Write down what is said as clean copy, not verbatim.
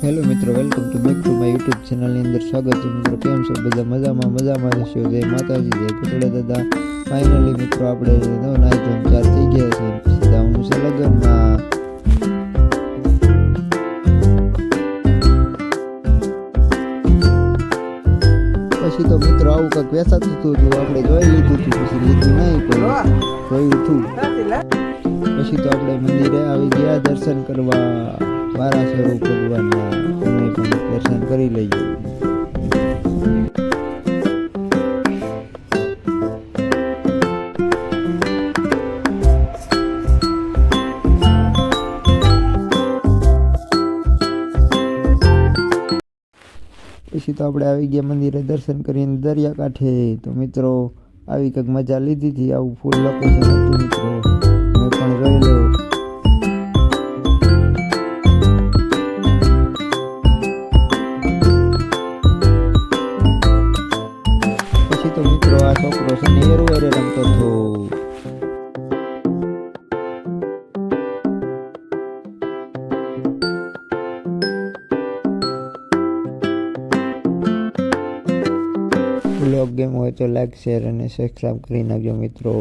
Hello મિત્રો, welcome to back to my YouTube ચેનલની અંદર સ્વાગત છે મિત્રો. કેમ છો બધા? મજામાં રહેશો. જય માતાજી, જય પટોળે દાદા. ફાઇનલી મિત્રો આપણે નાઈ ધોઈને ચાર થઈ ગયા છે. સીધા હું છે લગ્નમાં. પછી તો મિત્રો આવું કંઈક વેચાતું હતું આપણે જોઈ લીધું હતું, પછી લીધું નહીં પણ જોયું હતું. પછી તો આપણે મંદિરે આવી ગયા દર્શન કરવા. વારા સ્વરૂપ ભગવાનના અમે પણ દર્શન કરી લઈએ. પછી તો આપણે આવી ગયા મંદિરે દર્શન કરીને દરિયાકાંઠે. તો મિત્રો આવી કંઈક મજા લીધી હતી. આવું ફૂલ લોકેશન હતું મિત્રો, મેં પણ જોઈ લો. પછી તો મિત્રો આ છોકરો છે ને એરો રમતો હતો. બ્લોગ ગેમ હોય તો લાઈક, શેર અને સબસ્ક્રાઈબ કરી નાખજો મિત્રો.